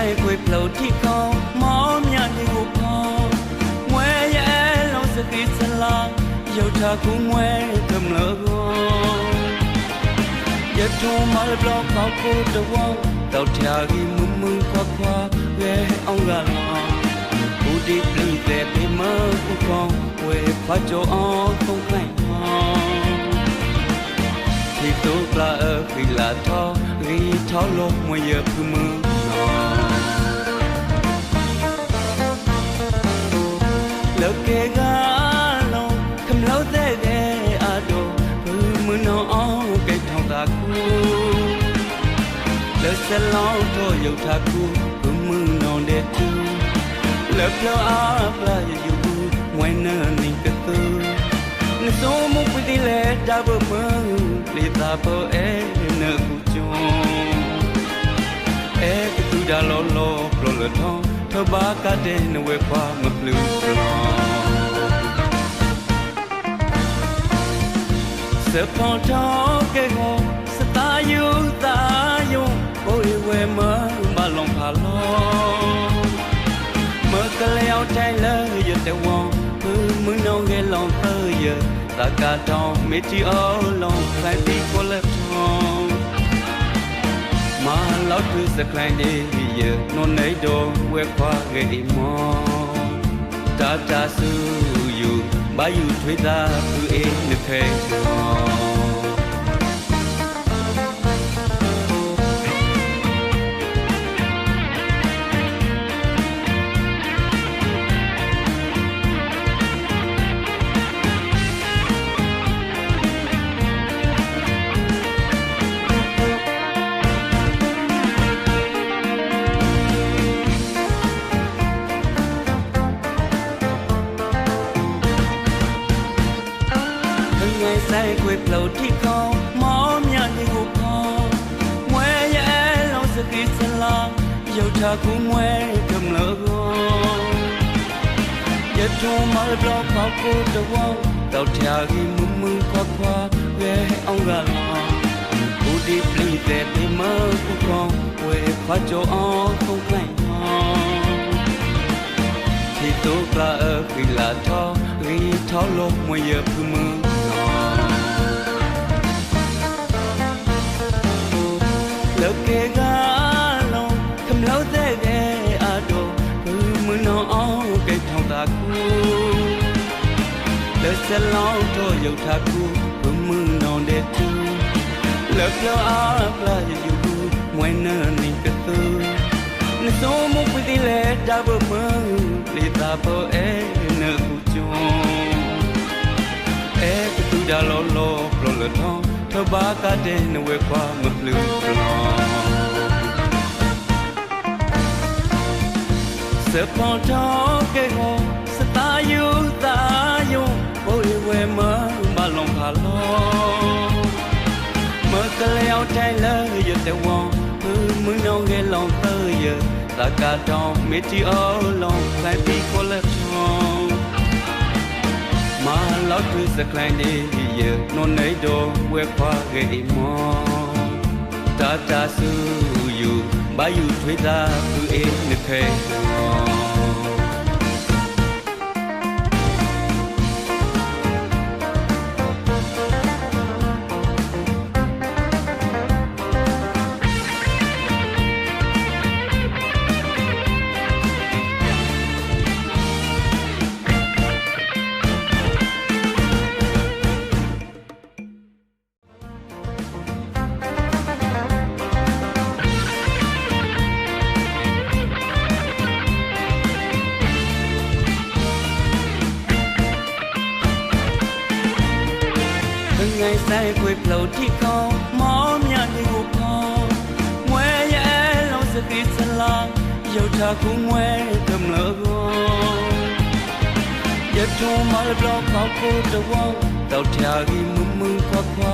ဆိုင်ခွေပလို့ထိခေါမောမြနေကိုခေါငွေရဲလုံးစကိစလာရုပ်ထားကူငွေကမလို့ရထုံမလဘလောက်ကောက်ကိုတော့တောက်ထရာကြီးမမခွာခွာရဲအောင်ကလာဘူဒီပလီတဲ့ပြမကူခေါဝဲဖာကြောအောင်သုံးခိုင်းဒီတော့ကလာခီလာထောရီထောလို့မရဘူးမလောကေကလုံးခမလို့တဲ့အတော့ဘူးမနောအောင်ကိထောင်းတာကူလက်စလောင်းတော့ရုပ်ထားကူဘူးမနောတဲ့သူလက်ပြောအားလာယူဝဲနေနေကတူနစုံမပတိလေဒါဘမလေတာပေါ်အဲနကူချွန်အဲကတူဒါလောလောပလောလထောင်းထဘာကတဲ့နဝဲခွာမပလူပလောစပေါ်တော့ကေဟောစတာယူတာယုံကိုယ်ဝဲမမလုံးဖာလောမကလျောက်တိုင်းလဲရတဲ့ဝံမနုံငယ်လောင်သေးရတကတော့မတီအောင်လောင်ခိုင်ပြီးကိုလက်ထောင်းမလောက်သူစကလိုင်းနေရနိုနေတော့ဝဲခွာခဲ့မောတာတာဆူယူဘာယူထွေးတာသူအေးနခဲဆိုင်ခွေပလို့ထိခေါမောမြနေကိုခေါငွေရဲလုံးစကိစလာရုပ်ထားကူငွေကမလို့ရထုံမလဘလောက်ကောက်ကိုတော့တောက်ထရာကြီးမမခွာခွာရဲအောင်ကလာဘူဒီပလီတဲ့ပြမကူခေါဝဲဖာကြောအောင်သုံးခိုင်းဒီတော့ကလာခီလာထောရီထောလို့မရဘူးမလောကေကလုံးခမလို့တဲ့အတော့ဘူးမနောအောင်ကိထောင်းတာကူလက်စလောင်းတော့ရုပ်ထားကူဘူးမနောတဲ့သူလက်ပြောအားလာယူမွေးနေနေကတူနစုံမပတိလေဒါဘမလေတာပေါ်အဲနကူချွန်အဲကတူဒါလောလောပလောလထောင်းထဘာကတဲ့နဝဲခွာမပလူပလောစပေါ်တော့ကေဟောစတာယူတာယုံကိုယ်ဝဲမမလုံးဖာလောမကလျောက်တိုင်းလဲရတဲ့ဝံမနောငယ်လောင်သေးရတကတော့မတီအောင်လောင်ခိုင်ပြီးကိုလက်ချောင်းမလောက်သူစကလိုင်းနေရနိုနေတော့ဝဲခွာခဲ့မောတာတာဆူယူဘာယူထွေးတာသူအေးနခဲငိုင်းဆိုင်ခွေပလို့ထိခေါမောမြနေကိုခေါငွေရဲလုံးစကိစလာရုပ်ထားကူငွေကမလို့ရထုံမလဘလောက်ကောက်ကိုတော့တောက်ထရာကြီးမမခွာခွာ